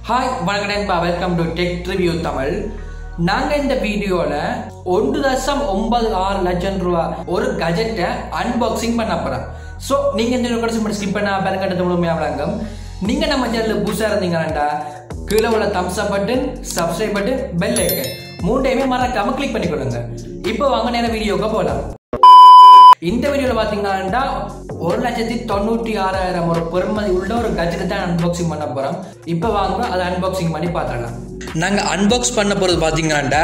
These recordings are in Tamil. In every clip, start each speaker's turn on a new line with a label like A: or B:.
A: Hi, welcome to TechReviewTamil. நாங்க இந்த வீடியோல 1.96 லட்சம் ரூபாய் ஒரு கஜெட்டை அன்பாக்சிங் பண்ண போறோம். சோ நீங்க இந்த வீடியோ ஸ்கிப் பண்ணா பாருங்க முழுமையா விளங்கும். நீங்க நம்ம சேனலுக்கு புதுசா இருந்தீங்கன்னா கீழே உள்ள thumbs up button, subscribe button, bell icon மூணையுமே மறக்காம கிளிக் பண்ணிக்கொள்ளுங்க. இப்போ வாங்க நேரா வீடியோக்கு போலாம். இந்த வீடியோல பாத்தீங்கன்னா 1,96,000 ஒரு பெருமதி உள்ள ஒரு கஜெட் தான் அன்பாக்சிங் பண்ண போறோம். இப்போ வாங்க அதை அன்பாக்சிங் பண்ணி பார்க்கலாம். நாங்க அன்பாக்ஸ் பண்ண போறது பாத்தீங்கன்னா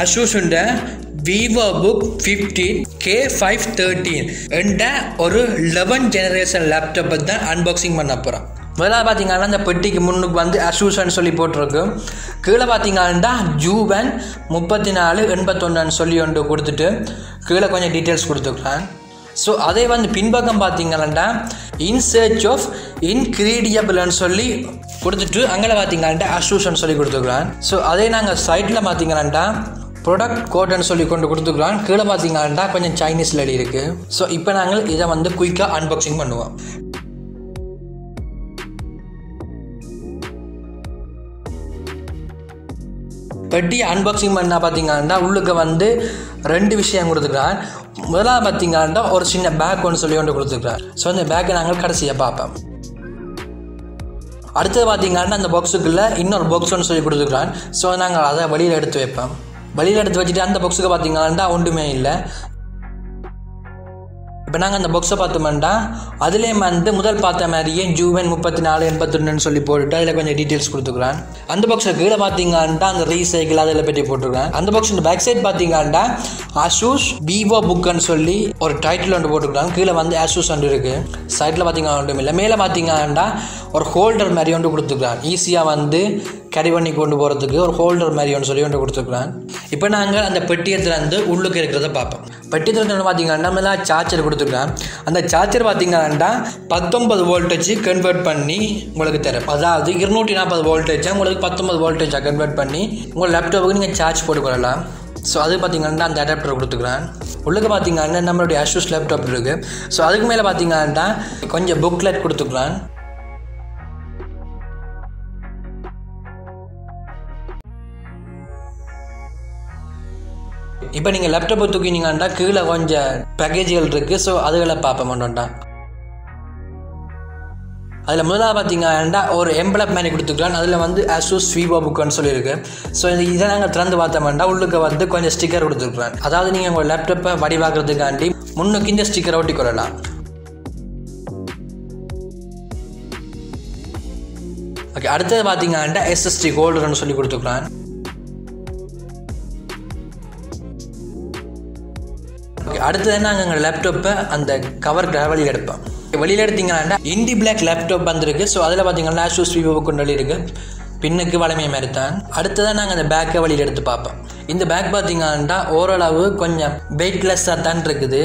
A: Asus VivoBook 15 K513 என்ற ஒரு 11 ஜெனரேஷன் லேப்டாப் தான் அன்பாக்சிங் பண்ண போறோம். முதல்ல பாத்தீங்கன்னா இந்த பெட்டிக்கு முன்னுக்கு வந்து Asus சொல்லி போட்டிருக்கு. கீழே பாத்தீங்கன்னா Juven 3481 சொல்லி ஒன்று கொடுத்துட்டு கீழே கொஞ்சம் டீட்டெயில்ஸ் கொடுத்துருக்கேன். ஸோ அதே வந்து பின்பக்கம் பார்த்தீங்கன்னா இன் சர்ச் ஆஃப் இன்கிரீடியபிள்னு சொல்லி கொடுத்துட்டு அங்கே பார்த்தீங்கன்னா Asus சொல்லி கொடுத்துருக்குறான். ஸோ அதே நாங்கள் சைட்டில் பார்த்தீங்கன்னா ப்ராடக்ட் கோட்னு சொல்லி கொண்டு கொடுத்துருக்குறான். கீழே பார்த்தீங்கன்னா கொஞ்சம் சைனீஸில் எழுதி இருக்கு. ஸோ இப்போ நாங்கள் இதை வந்து குயிக்காக அன்பாக்சிங் பண்ணுவோம். பெட்டி அன்பாக்சிங் பண்ணால் பார்த்தீங்கன்னா உள்ளுக்கு வந்து ரெண்டு விஷயம் கொடுத்துருக்கான். முதலாக பார்த்தீங்கன்னா ஒரு சின்ன பேக் ஒன்று சொல்லி ஒன்று கொடுத்துருக்கான். ஸோ அந்த பேக்கை நாங்கள் கடைசியாக பார்ப்போம். அடுத்தது பார்த்தீங்கன்னா அந்த பாக்ஸுக்குள்ளே இன்னொரு பாக்ஸ் ஒன்று சொல்லி கொடுத்துருக்கான். ஸோ நாங்கள் அதை வெளியில் எடுத்து வைப்போம். வெளியில் எடுத்து வச்சுட்டு அந்த பாக்ஸுக்கு பார்த்தீங்கன்னா ஒன்றுமே இல்லை. இப்போ நாங்கள் அந்த பாக்ஸை பார்த்தோம்னா அதிலே வந்து முதல் பார்த்த மாதிரியே Juven 3481 சொல்லி போட்டுட்டு அதில் கொஞ்சம் டீட்டெயில்ஸ் கொடுத்துருக்குறான். அந்த பாக்ஸில் கீழே பார்த்தீங்கன்னா அந்த ரீசைக்கிள் அதில் பற்றி போட்டிருக்கான். அந்த பாக்ஸோட பேக் சைட் பார்த்தீங்கன்னா Asus VivoBookன்னு சொல்லி ஒரு டைட்டில் ஒன்று போட்டுருக்கான். கீழே வந்து Asus ஒன்று இருக்குது. சைட்டில் பார்த்தீங்கன்னா ஒன்றும் இல்லை. மேலே பார்த்தீங்கன்னா ஒரு ஹோல்டர் மாதிரி ஒன்று கொடுத்துருக்கான். ஈஸியாக வந்து கேரி பண்ணி கொண்டு போகிறதுக்கு ஒரு ஹோல்டர் மாதிரி ஒன்று சொல்லி ஒன்று கொடுத்துருக்குறான். இப்போ நாங்கள் அந்த பெட்டியத்தில் வந்து உள்ளுக்கு இருக்கிறத பார்ப்போம். பெட்டியத்தில் பார்த்தீங்கன்னா நம்ம சார்ஜர் கொடுத்துருக்கான். அந்த சார்ஜர் பார்த்தீங்கன்னா 19 வோல்டேஜ் கன்வெர்ட் பண்ணி உங்களுக்கு தரும். அதாவது 240 வோல்டேஜாக உங்களுக்கு 19 வோல்டேஜாக கன்வெர்ட் பண்ணி உங்கள் லேப்டாப்புக்கு நீங்கள் சார்ஜ் போட்டுக்கொள்ளலாம். ஸோ அது பார்த்தீங்கன்னா அந்த அடாப்டர் கொடுத்துக்குறான். உள்ளுக்கு பார்த்தீங்கன்னா நம்மளுடைய Asus லேப்டாப் இருக்குது. ஸோ அதுக்கு மேலே பார்த்தீங்கன்னா கொஞ்சம் புக்லெட் கொடுத்துக்குறான். இப்போ நீங்கள் லேப்டாப்பை தூக்கினீங்கன்னா கீழே கொஞ்சம் பேக்கேஜுகள் இருக்குது. ஸோ அதுகளை பார்ப்போம் மாட்டோம்டா. அதில் முதலாக பார்த்தீங்கன்னா ஒரு எம்பளப் மாதிரி கொடுத்துருக்கான். அதில் வந்து Asus VivoBookன்னு சொல்லியிருக்கு. ஸோ இதை நாங்கள் திறந்து பார்த்தோம்னா உள்ளுக்கு வந்து கொஞ்சம் ஸ்டிக்கர் கொடுத்துருக்குறான். அதாவது நீங்கள் உங்கள் லேப்டாப்பை வடிவாக்குறதுக்காண்டி முன்னுக்கு இந்த ஸ்டிக்கரை ஒட்டி கொள்ளலாம். ஓகே, அடுத்தது பார்த்தீங்கன்னா SSD ஹோல்டர்னு சொல்லி கொடுத்துருக்குறான். அடுத்தது நாங்கள் எங்கள் லேப்டாப்பை அந்த கவர் வெளியில் எடுப்போம். வெளியில் எடுத்தீங்கன்னா இண்டி பிளாக் லேப்டாப் வந்துருக்கு. ஸோ அதில் பார்த்தீங்கன்னா Asus VivoBookன்னு சொல்லி இருக்கு. பின்னுக்கு வளமையை மாதிரி தான். அடுத்ததான் நாங்கள் அந்த பேக்கை வெளியில் எடுத்து பார்ப்போம். இந்த பேக் பார்த்தீங்கன்னா ஓரளவு கொஞ்சம் வெயிட்லெஸ்ஸாக தான் இருக்குது.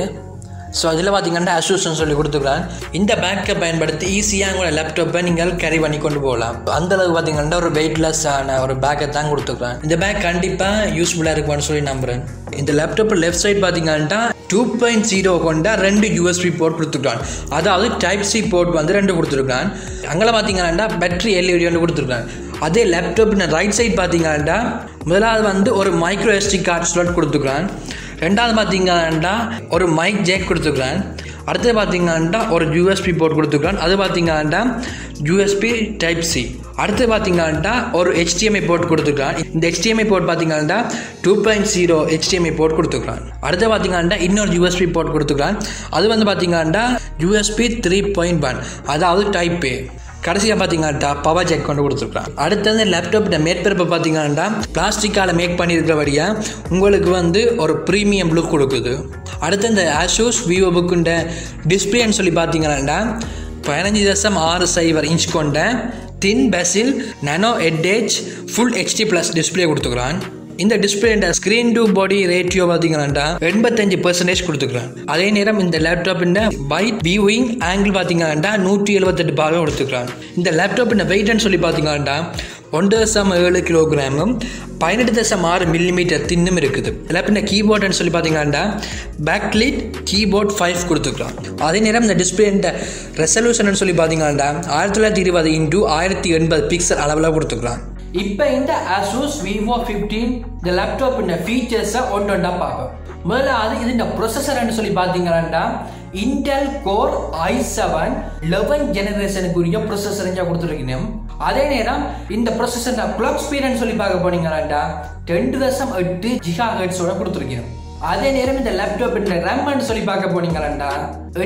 A: ஸோ அதில் பார்த்தீங்கன்னா Asusன்னு சொல்லி கொடுத்துருக்கான். இந்த பேக்கை பயன்படுத்தி ஈஸியாக உங்களோட லேப்டாப்பை நீங்கள் கேரி பண்ணி கொண்டு போகலாம். அந்தளவு பார்த்தீங்கன்னா ஒரு வெயிட்லெஸ்ஸான ஒரு பேக்கை தான் கொடுத்துருக்கான். இந்த பேக் கண்டிப்பாக யூஸ்ஃபுல்லாக இருக்கும்னு சொல்லி நம்புகிறேன். இந்த லேப்டாப் லெஃப்ட் சைட் பார்த்தீங்கன்னா 2.0 கொண்ட 2 USB போர்ட் கொடுத்துருக்கான். அதாவது Type-C போர்ட் வந்து 2 கொடுத்துருக்கான். அங்கே பார்த்தீங்கன்னா பேட்டரி LED ஒன்று கொடுத்துருக்கான். அதே லேப்டாப் ரைட் சைட் பார்த்தீங்கன்னா முதலாவது வந்து ஒரு மைக்ரோ SD கார்டு ஸ்லாட் கொடுத்துருக்கான். ரெண்டாவது பார்த்தீங்கன்னா ஒரு மைக் ஜேக் கொடுத்துருக்கான். அடுத்தது பார்த்தீங்கன்னா ஒரு USB போர்ட் கொடுத்துருக்கான். அது பார்த்தீங்கன்னா USB Type-C. அடுத்து பார்த்தீங்கன்னா ஒரு HDMI போர்ட் கொடுத்துருக்கான். இந்த HDMI போர்ட் பார்த்தீங்கன்னா 2.0 HDMI போர்ட் கொடுத்துருக்கான். அடுத்து பார்த்தீங்கன்னா இன்னொரு USB போர்ட் கொடுத்துருக்கான். அது வந்து பார்த்தீங்கன்னா USB 3.1 அதாவது Type-A. கடைசியாக பார்த்தீங்கன்னா பவர் ஜெக் கொண்டு கொடுத்துருக்கான். அடுத்தது லேப்டாப் மேற்பரப்பை பார்த்தீங்கன்னா பிளாஸ்டிக்கால் மேக் பண்ணியிருக்கிறபடியா உங்களுக்கு வந்து ஒரு ப்ரீமியம் லுக் கொடுக்குது. அடுத்து இந்த Asus VivoBookன்ற டிஸ்பிளேன்னு சொல்லி பார்த்தீங்கன்னா 15.60 இன்ச் கொண்ட தின் பெசில் நானோ எட்ஜ் ஃபுல் HD+ டிஸ்பிளே கொடுத்துக்கிறான். இந்த டிஸ்பிளே ஸ்கிரீன் டு பாடி ரேட்டியோ பார்த்தீங்கன்னா 85% கொடுத்துக்கிறான். அதே நேரம் இந்த லேப்டாப்பின் பைட் வியூவிங் ஆங்கிள் பார்த்தீங்கன்னா 178 பாகம் கொடுத்துக்கிறான். இந்த லேப்டாப்பின் வெயிட்னு சொல்லி பார்த்தீங்கன்னா 1.7 கிலோகிராமும் 18.6 மில்லிமீட்டர் தின்னும் இருக்குது. இதில் பின்ன கீபோர்டுன்னு சொல்லி பார்த்தீங்கன்னா பேக்லிட் கீபோர்ட் 5 கொடுத்துருக்கலாம். அதே நேரம் இந்த டிஸ்பிளே ரெசல்யூஷன் சொல்லி பார்த்தீங்கன்னா 1920 x 1080 பிக்சல் அளவில் கொடுத்துருக்கலாம். இப்போ இந்த ASUS Vivo 15 இந்த லேப்டாப் ஃபீச்சர்ஸை ஒன்றா பார்ப்போம். முதலாவது இது ப்ரொசஸர்னு சொல்லி பார்த்தீங்கன்னா Intel Core i7 11 ஜெனரேஷனுக்குரிய ப்ரொசஸர் கொடுத்துருக்கணும். அதே நேரம் இந்த ப்ரொசஸர் கிளாக் ஸ்பீடுன்னு சொல்லி பார்க்க போனீங்கன்னா 10.8 GHz கொடுத்துருக்கணும். அதே நேரம் இந்த லேப்டாப் ரேம்னு சொல்லி பார்க்க போனீங்கன்னா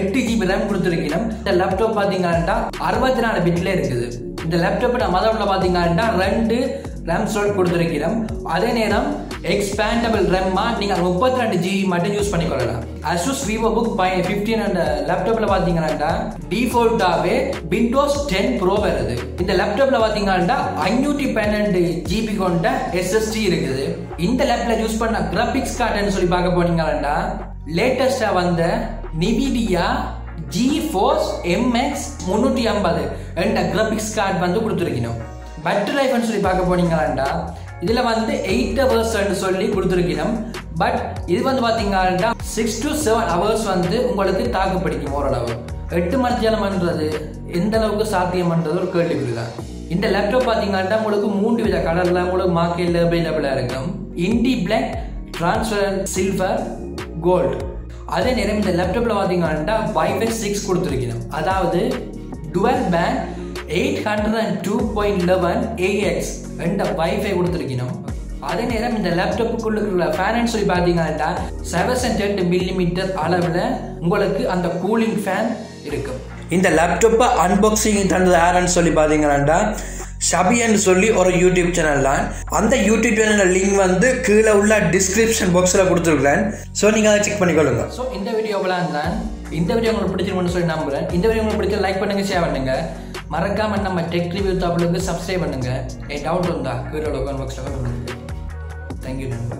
A: 8 GB ரேம் கொடுத்துருக்கணும். இந்த லேப்டாப் பார்த்தீங்கன்னா 64 பிட்ல இருக்குது. இந்த லேப்டாப் மதம்ல பார்த்தீங்கன்னா 2 ரேம் ஸ்லாட் கொடுத்துருக்கிறோம். அதே நேரம் எக்ஸ்பேண்டபிள் ரேம்மா நீங்கள் 32 GB மட்டும் யூஸ் பண்ணிக்கொள்ளலாம். ASUS Vivo Book 15 அந்த லேப்டாப்ல பார்த்தீங்கன்னா டிஃபால்ட்டாகவே Windows 10 Pro வருது. இந்த லேப்டாப்ல பார்த்தீங்கன்னா 512 GB கொண்ட SSD இருக்குது. இந்த லேப்ல யூஸ் பண்ண கிராபிக்ஸ் கார்டுன்னு சொல்லி பார்க்க போனீங்கன்னா லேட்டஸ்டா வந்த NVIDIA GeForce MX 350 என்ற கிராபிக்ஸ் கார்டு கொடுத்துருக்கணும். பேட்டரி லைஃப்னு சொல்லி பார்க்க போனீங்கன்னா இதில் 8 hours சொல்லி கொடுத்துருக்கணும். பட் இது பார்த்தீங்கன்னா 6 to 7 hours உங்களுக்கு தாக்கு பிடிக்கும். ஓரளவு 8 மணி நேரம்ன்றது எந்த அளவுக்கு சாத்தியம்ன்றது ஒரு கேள்விக்குறி தான். இந்த லேப்டாப் பார்த்தீங்கன்னா உங்களுக்கு 3 வித கலரில் உங்களுக்கு மார்க்கெட்டில் அவைலபிளாக இருக்கும். இண்டி பிளாக், டிரான்ஸ்பரண்ட் சில்வர், கோல்டு. அதே நேரம் இந்த லேப்டாப்பில் பார்த்தீங்கன்னா Wi-Fi 6 கொடுத்துருக்கணும். அதாவது டுவெல் பேண்ட் 802.11 AX என்ற Wi-Fi கொடுத்துருக்கணும். அதே நேரம் இந்த லேப்டாப்புக்குள்ள ஃபேன் சொல்லி பார்த்தீங்கன்னா 7.8 மில்லிமீட்டர் அளவில் உங்களுக்கு அந்த கூலிங் ஃபேன் இருக்கும். இந்த லேப்டாப்பை அன்பாக்சிங் தந்தது யாருன்னு சொல்லி பார்த்தீங்கன்னா ஷபின்னு சொல்லி ஒரு யூடியூப் சேனல் தான். அந்த யூடியூப் சேனல் லிங்க் கீழே உள்ள டிஸ்கிரிப்ஷன் பாக்ஸில் கொடுத்துருக்குறேன். ஸோ நீங்கள் அதை செக் பண்ணிக்கொள்ளுங்க. ஸோ இந்த வீடியோவெல்லாம் தான் இந்த வீடியோ உங்களுக்கு பிடிச்சிருக்குன்னு சொல்லி நம்புறேன். இந்த வீடியோ உங்களுக்கு பிடிச்ச லைக் பண்ணுங்க, ஷேர் பண்ணுங்க. மறக்காம நம்ம டெக் ரிவ்யூ தமிழுக்கு சப்ஸ்கிரைப் பண்ணுங்க. டவுட் இருந்தா கீழே கமெண்ட் பாக்ஸில் கமெண்ட் பண்ணுங்க. தேங்க்யூ நண்பா.